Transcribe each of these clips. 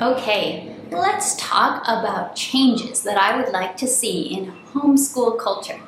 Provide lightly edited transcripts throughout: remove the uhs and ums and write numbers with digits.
Okay, let's talk about changes that I would like to see in homeschool culture.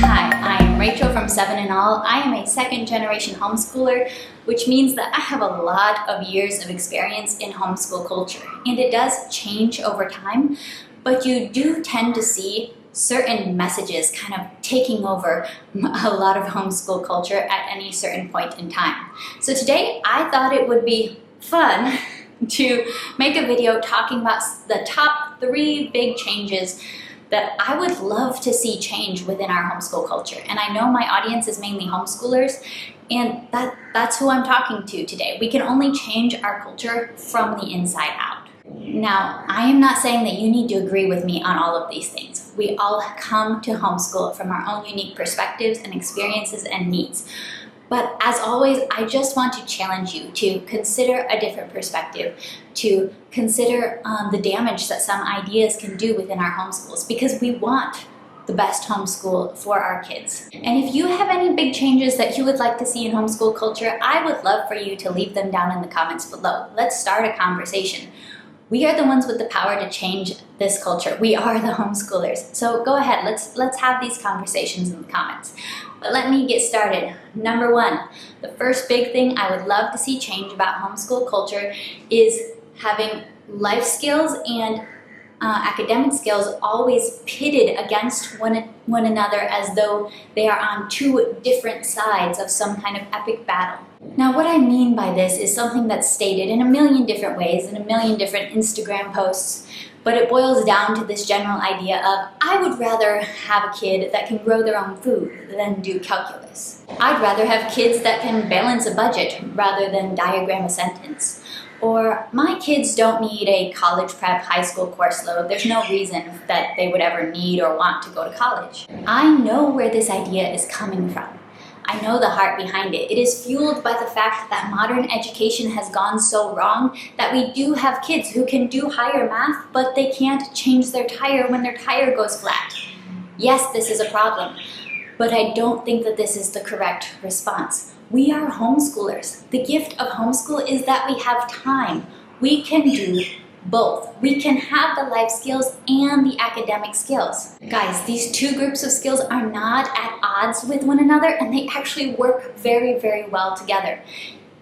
Hi, I am Rachel from 7 and All. I am a second-generation homeschooler, which means that I have a lot of years of experience in homeschool culture, and it does change over time, but you do tend to see certain messages kind of taking over a lot of homeschool culture at any certain point in time. So today I thought it would be fun to make a video talking about the top 3 big changes that I would love to see change within our homeschool culture. And I know my audience is mainly homeschoolers, and that's who I'm talking to today. We can only change our culture from the inside out. Now, I am not saying that you need to agree with me on all of these things. We all come to homeschool from our own unique perspectives and experiences and needs. But as always, I just want to challenge you to consider a different perspective, to consider the damage that some ideas can do within our homeschools, because we want the best homeschool for our kids. And if you have any big changes that you would like to see in homeschool culture, I would love for you to leave them down in the comments below. Let's start a conversation. We are the ones with the power to change this culture. We are the homeschoolers. So go ahead, let's have these conversations in the comments. But let me get started. Number 1, the first big thing I would love to see change about homeschool culture is having life skills and academic skills always pitted against one another as though they are on 2 different sides of some kind of epic battle. Now, what I mean by this is something that's stated in a million different ways, in a million different Instagram posts, but it boils down to this general idea of, I would rather have a kid that can grow their own food than do calculus. I'd rather have kids that can balance a budget rather than diagram a sentence. Or, my kids don't need a college prep high school course load. There's no reason that they would ever need or want to go to college. I know where this idea is coming from. I know the heart behind it. It is fueled by the fact that modern education has gone so wrong that we do have kids who can do higher math, but they can't change their tire when their tire goes flat. Yes, this is a problem, but I don't think that this is the correct response. We are homeschoolers. The gift of homeschool is that we have time. We can do both. We can have the life skills and the academic skills. Guys, these 2 groups of skills are not at odds with one another, and they actually work very, very well together.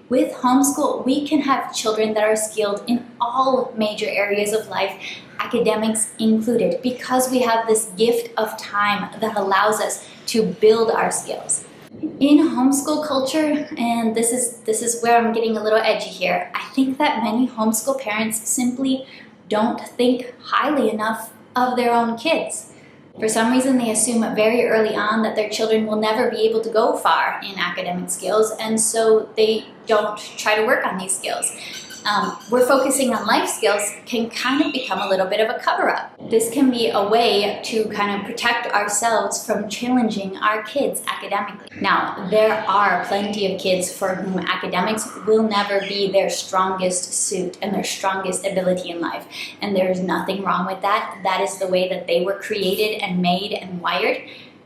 With homeschool, we can have children that are skilled in all major areas of life, academics included, because we have this gift of time that allows us to build our skills. In homeschool culture, and this is where I'm getting a little edgy here, I think that many homeschool parents simply don't think highly enough of their own kids. For some reason, they assume very early on that their children will never be able to go far in academic skills, and so they don't try to work on these skills. We're focusing on life skills can kind of become a little bit of a cover-up. This can be a way to kind of protect ourselves from challenging our kids academically. Now, there are plenty of kids for whom academics will never be their strongest suit and their strongest ability in life. And there's nothing wrong with that. That is the way that they were created and made and wired.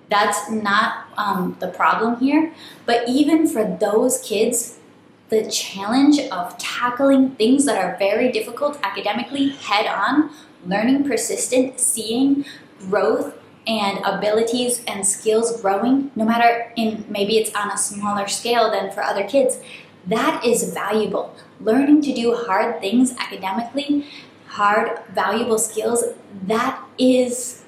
That's not the problem here. But even for those kids, the challenge of tackling things that are very difficult academically head on, learning persistent, seeing growth and abilities and skills growing, no matter maybe it's on a smaller scale than for other kids, that is valuable. Learning to do hard things academically, hard, valuable skills, that is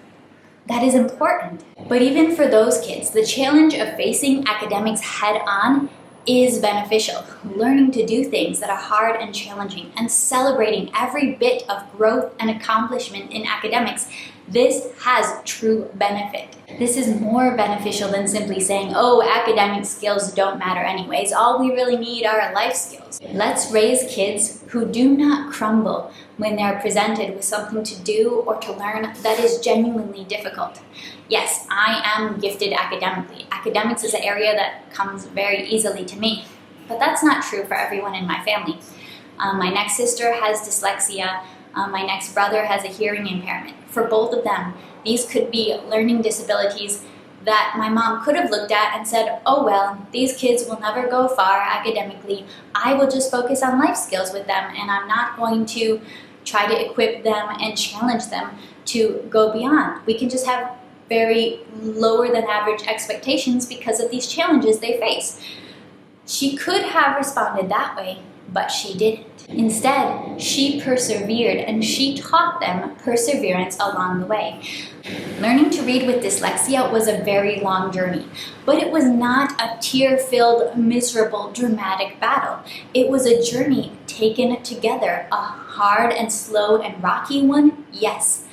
important. But even for those kids, the challenge of facing academics head on is beneficial. Learning to do things that are hard and challenging and celebrating every bit of growth and accomplishment in academics, this has true benefit. This is more beneficial than simply saying, oh, academic skills don't matter anyways. All we really need are life skills. Let's raise kids who do not crumble when they're presented with something to do or to learn that is genuinely difficult. Yes, I am gifted academically. Academics is an area that comes very easily to me, but that's not true for everyone in my family. My next sister has dyslexia. My next brother has a hearing impairment. For both of them, these could be learning disabilities that my mom could have looked at and said, oh well, these kids will never go far academically. I will just focus on life skills with them, and I'm not going to try to equip them and challenge them to go beyond. We can just have very lower than average expectations because of these challenges they face. She could have responded that way, but she didn't. Instead, she persevered, and she taught them perseverance along the way. Learning to read with dyslexia was a very long journey, but it was not a tear-filled, miserable, dramatic battle. It was a journey taken together, a hard and slow and rocky one, yes.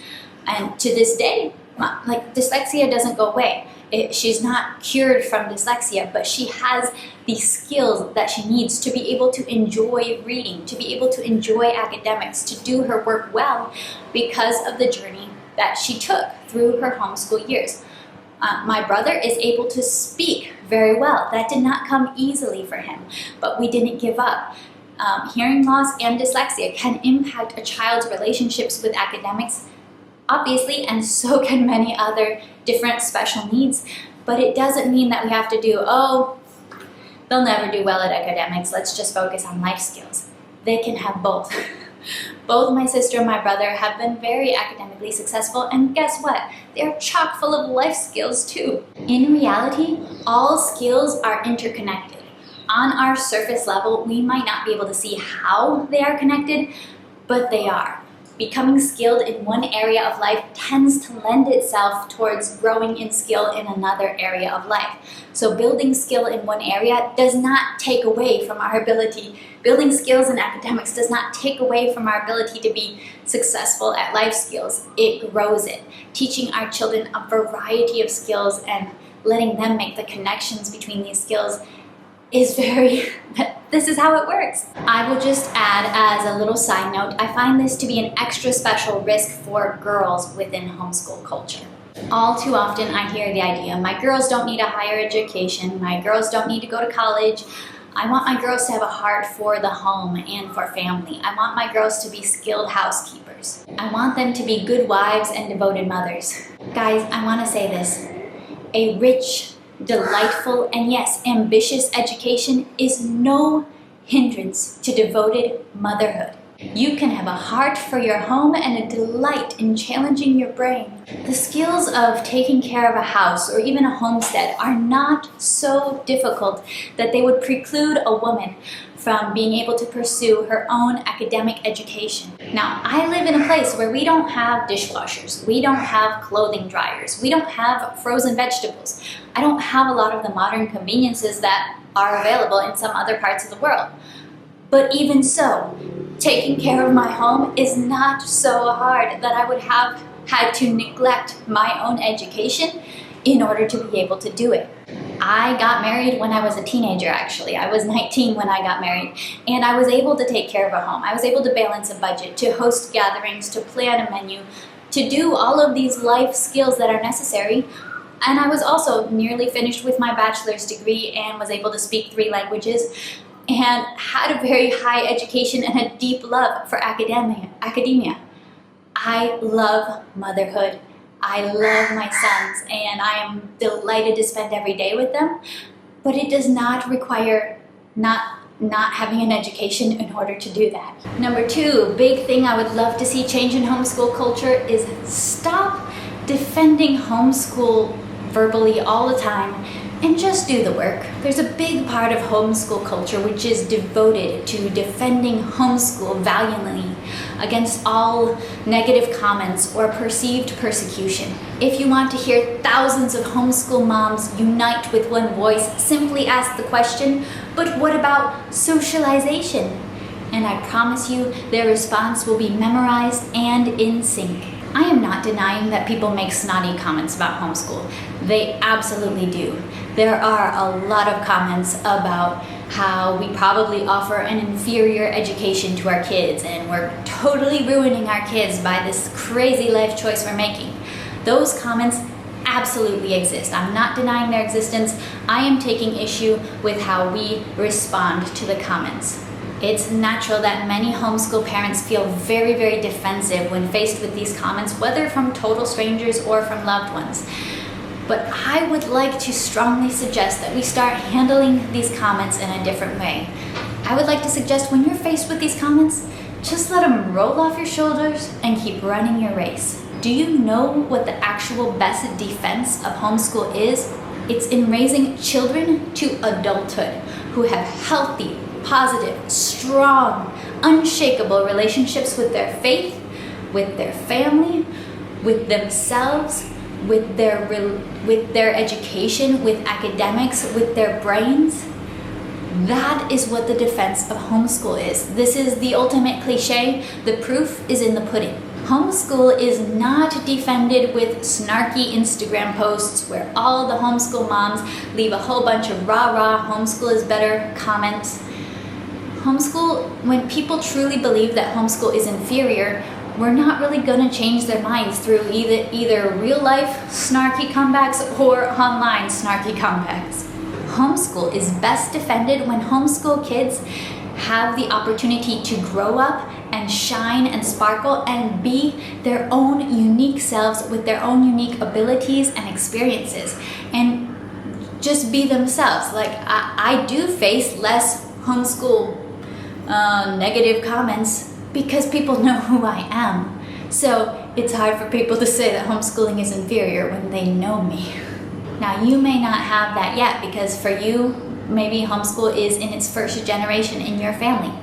And to this day, dyslexia doesn't go away. She's not cured from dyslexia, but she has the skills that she needs to be able to enjoy reading, to be able to enjoy academics, to do her work well because of the journey that she took through her homeschool years. My brother is able to speak very well. That did not come easily for him, but we didn't give up. Hearing loss and dyslexia can impact a child's relationships with academics, obviously, and so can many other different special needs, but it doesn't mean that we have to do, oh, they'll never do well at academics, let's just focus on life skills. They can have both. Both my sister and my brother have been very academically successful, and guess what? They're chock full of life skills too. In reality, all skills are interconnected. On our surface level, we might not be able to see how they are connected, but they are. Becoming skilled in one area of life tends to lend itself towards growing in skill in another area of life. So building skill in one area does not take away from our ability. Building skills in academics does not take away from our ability to be successful at life skills. It grows it. Teaching our children a variety of skills and letting them make the connections between these skills is this is how it works. I will just add as a little side note, I find this to be an extra special risk for girls within homeschool culture. All too often I hear the idea, my girls don't need a higher education, my girls don't need to go to college. I want my girls to have a heart for the home and for family. I want my girls to be skilled housekeepers. I want them to be good wives and devoted mothers. Guys, I want to say this. A rich, delightful, and yes, ambitious education is no hindrance to devoted motherhood. You can have a heart for your home and a delight in challenging your brain. The skills of taking care of a house or even a homestead are not so difficult that they would preclude a woman from being able to pursue her own academic education. Now, I live in a place where we don't have dishwashers, we don't have clothing dryers, we don't have frozen vegetables. I don't have a lot of the modern conveniences that are available in some other parts of the world. But even so, taking care of my home is not so hard that I would have had to neglect my own education in order to be able to do it. I got married when I was a teenager, actually. I was 19 when I got married, and I was able to take care of a home. I was able to balance a budget, to host gatherings, to plan a menu, to do all of these life skills that are necessary. And I was also nearly finished with my bachelor's degree and was able to speak 3 languages and had a very high education and a deep love for academia. I love motherhood. I love my sons, and I am delighted to spend every day with them, but it does not require not having an education in order to do that. Number 2, big thing I would love to see change in homeschool culture is stop defending homeschool verbally all the time and just do the work. There's a big part of homeschool culture which is devoted to defending homeschool valiantly against all negative comments or perceived persecution. If you want to hear thousands of homeschool moms unite with one voice, simply ask the question, but what about socialization? And I promise you their response will be memorized and in sync. I am not denying that people make snotty comments about homeschool. They absolutely do. There are a lot of comments about how we probably offer an inferior education to our kids and we're totally ruining our kids by this crazy life choice we're making. Those comments absolutely exist. I'm not denying their existence. I am taking issue with how we respond to the comments. It's natural that many homeschool parents feel very, very defensive when faced with these comments, whether from total strangers or from loved ones. But I would like to strongly suggest that we start handling these comments in a different way. I would like to suggest when you're faced with these comments, just let them roll off your shoulders and keep running your race. Do you know what the actual best defense of homeschool is? It's in raising children to adulthood who have healthy, positive, strong, unshakable relationships with their faith, with their family, with themselves, with their education, with academics, with their brains. That is what the defense of homeschool is. This is the ultimate cliche. The proof is in the pudding. Homeschool is not defended with snarky Instagram posts where all the homeschool moms leave a whole bunch of rah-rah, homeschool is better comments. Homeschool, when people truly believe that homeschool is inferior, we're not really going to change their minds through either real life snarky comebacks or online snarky comebacks. Homeschool is best defended when homeschool kids have the opportunity to grow up and shine and sparkle and be their own unique selves with their own unique abilities and experiences, and just be themselves. Like I do face less homeschool negative comments because people know who I am. So it's hard for people to say that homeschooling is inferior when they know me. Now, you may not have that yet because for you, maybe homeschool is in its first generation in your family.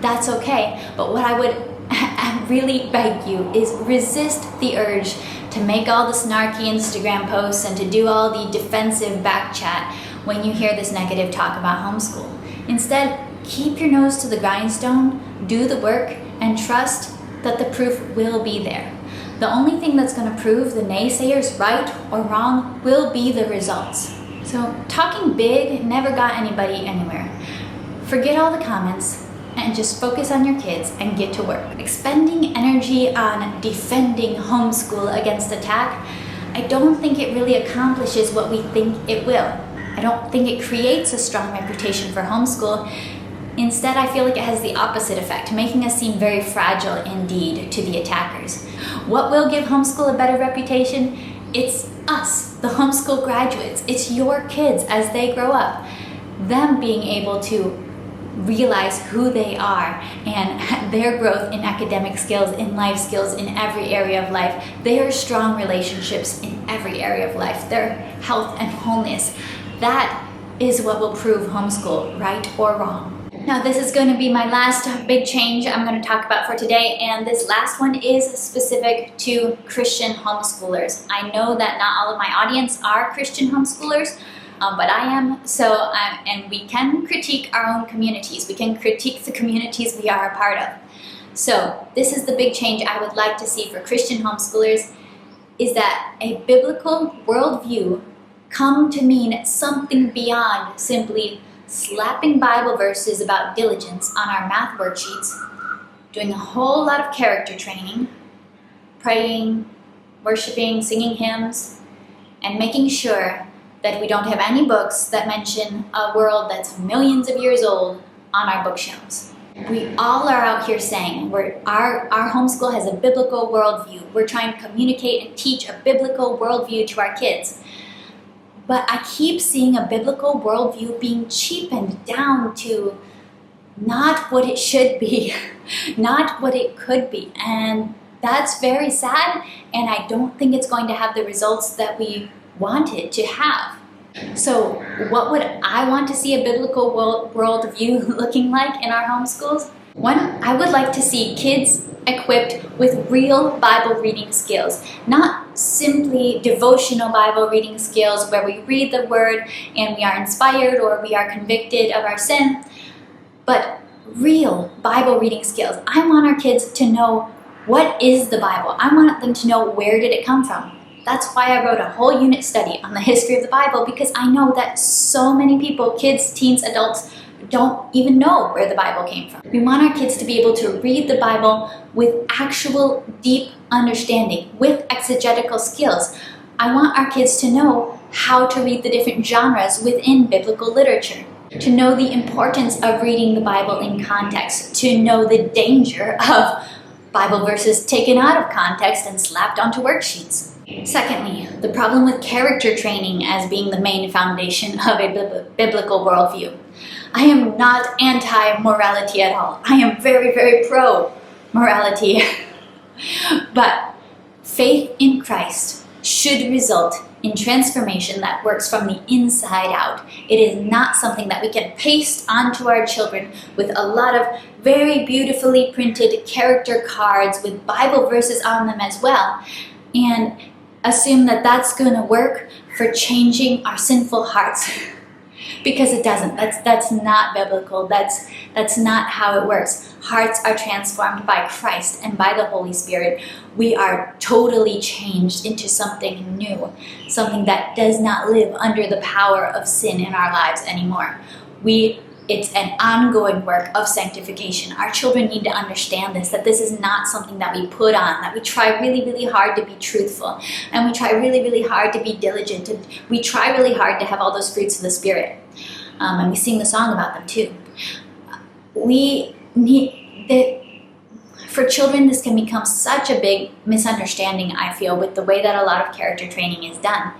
That's okay. But what I would really beg you is resist the urge to make all the snarky Instagram posts and to do all the defensive back chat when you hear this negative talk about homeschool. Instead, keep your nose to the grindstone, do the work, and trust that the proof will be there. The only thing that's going to prove the naysayers right or wrong will be the results. So talking big never got anybody anywhere. Forget all the comments and just focus on your kids and get to work. Expending energy on defending homeschool against attack, I don't think it really accomplishes what we think it will. I don't think it creates a strong reputation for homeschool. Instead, I feel like it has the opposite effect, making us seem very fragile indeed to the attackers. What will give homeschool a better reputation? It's us, the homeschool graduates. It's your kids as they grow up. Them being able to realize who they are and their growth in academic skills, in life skills, in every area of life, their strong relationships in every area of life, their health and wholeness. That is what will prove homeschool right or wrong. Now, this is going to be my last big change I'm going to talk about for today, and this last one is specific to Christian homeschoolers. I know that not all of my audience are Christian homeschoolers, but I am, and we can critique our own communities. We can critique the communities we are a part of. So this is the big change I would like to see for Christian homeschoolers, is that a biblical worldview come to mean something beyond simply slapping Bible verses about diligence on our math worksheets, doing a whole lot of character training, praying, worshiping, singing hymns, and making sure that we don't have any books that mention a world that's millions of years old on our bookshelves. We all are out here saying our homeschool has a biblical worldview. We're trying to communicate and teach a biblical worldview to our kids. But I keep seeing a biblical worldview being cheapened down to not what it should be, not what it could be. And that's very sad, and I don't think it's going to have the results that we want it to have. So what would I want to see a biblical worldview looking like in our homeschools? One, I would like to see kids equipped with real Bible reading skills, not simply devotional Bible reading skills where we read the word and we are inspired or we are convicted of our sin, but real Bible reading skills. I want our kids to know what is the Bible. I want them to know where did it come from. That's why I wrote a whole unit study on the history of the Bible, because I know that so many people, kids, teens, adults, don't even know where the Bible came from. We want our kids to be able to read the Bible with actual deep understanding, with exegetical skills. I want our kids to know how to read the different genres within biblical literature, to know the importance of reading the Bible in context, to know the danger of Bible verses taken out of context and slapped onto worksheets. Secondly, the problem with character training as being the main foundation of a biblical worldview. I am not anti-morality at all. I am very, very pro-morality. But faith in Christ should result in transformation that works from the inside out. It is not something that we can paste onto our children with a lot of very beautifully printed character cards with Bible verses on them as well, and assume that that's going to work for changing our sinful hearts. Because it doesn't. That's not biblical. That's not how it works. Hearts are transformed by Christ and by the Holy Spirit. We are totally changed into something new, something that does not live under the power of sin in our lives anymore. It's an ongoing work of sanctification. Our children need to understand this, that this is not something that we put on, that we try really, really hard to be truthful, and we try really, really hard to be diligent, and we try really hard to have all those fruits of the Spirit. And we sing the song about them too. For children, this can become such a big misunderstanding, I feel, with the way that a lot of character training is done.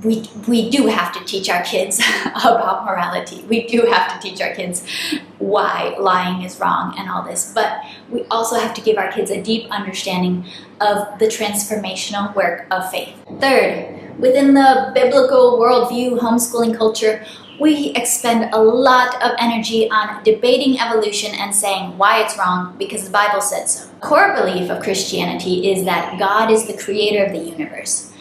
We do have to teach our kids about morality. We do have to teach our kids why lying is wrong and all this. But we also have to give our kids a deep understanding of the transformational work of faith. Third, within the biblical worldview homeschooling culture, we expend a lot of energy on debating evolution and saying why it's wrong because the Bible said so. The core belief of Christianity is that God is the creator of the universe.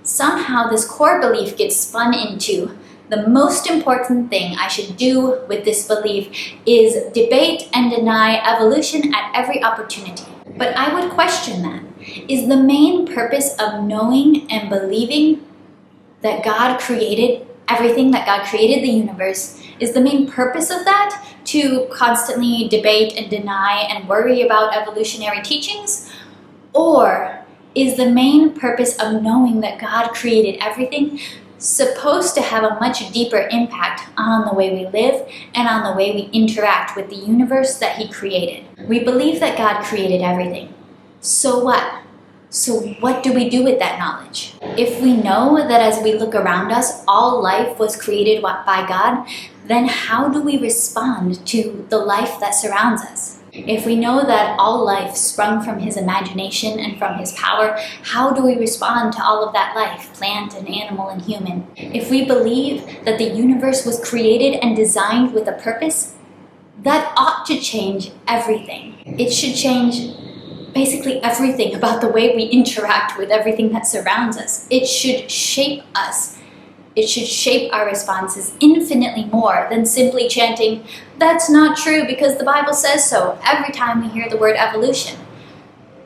Somehow this core belief gets spun into the most important thing I should do with this belief is debate and deny evolution at every opportunity. But I would question that. Is the main purpose of knowing and believing that God created everything, that God created the universe, is the main purpose of that to constantly debate and deny and worry about evolutionary teachings? Or is the main purpose of knowing that God created everything supposed to have a much deeper impact on the way we live and on the way we interact with the universe that He created? We believe that God created everything. So what? So what do we do with that knowledge? If we know that as we look around us, all life was created by God, then how do we respond to the life that surrounds us? If we know that all life sprung from His imagination and from His power, how do we respond to all of that life, plant and animal and human? If we believe that the universe was created and designed with a purpose, that ought to change everything. It should change basically everything about the way we interact with everything that surrounds us. It should shape us. It should shape our responses infinitely more than simply chanting, "That's not true because the Bible says so," every time we hear the word evolution.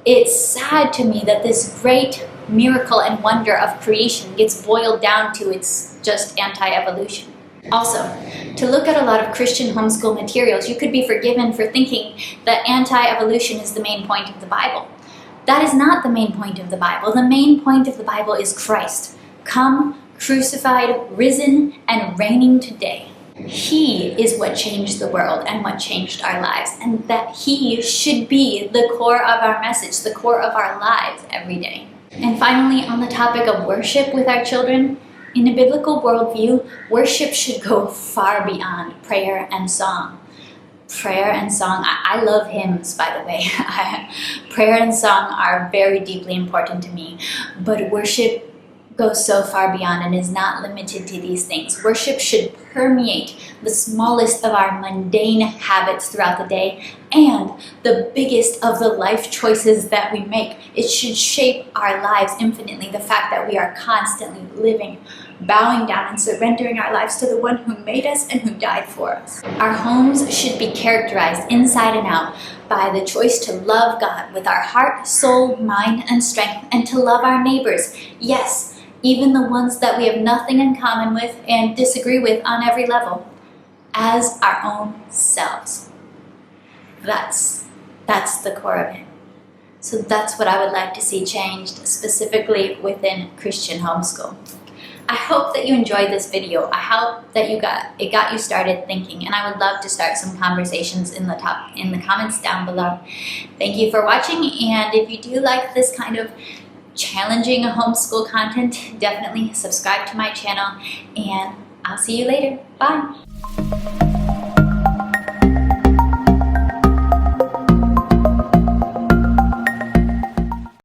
It's sad to me that this great miracle and wonder of creation gets boiled down to it's just anti-evolution. Also, to look at a lot of Christian homeschool materials, you could be forgiven for thinking that anti-evolution is the main point of the Bible. That is not the main point of the Bible. The main point of the Bible is Christ, come, crucified, risen, and reigning today. He is what changed the world and what changed our lives, and that He should be the core of our message, the core of our lives every day. And finally, on the topic of worship with our children, in a biblical worldview, worship should go far beyond prayer and song. Prayer and song, I love hymns, by the way. Prayer and song are very deeply important to me, but worship goes so far beyond and is not limited to these things. Worship should permeate the smallest of our mundane habits throughout the day and the biggest of the life choices that we make. It should shape our lives infinitely. The fact that we are constantly living, bowing down and surrendering our lives to the one who made us and who died for us. Our homes should be characterized inside and out by the choice to love God with our heart, soul, mind, and strength, and to love our neighbors. Yes, even the ones that we have nothing in common with and disagree with on every level, as our own selves. That's the core of it. So that's what I would like to see changed, specifically within Christian homeschool. I hope that you enjoyed this video. I hope that it got you started thinking, and I would love to start some conversations in the comments down below. Thank you for watching, and if you do like this kind of challenging homeschool content, definitely subscribe to my channel, and I'll see you later. Bye!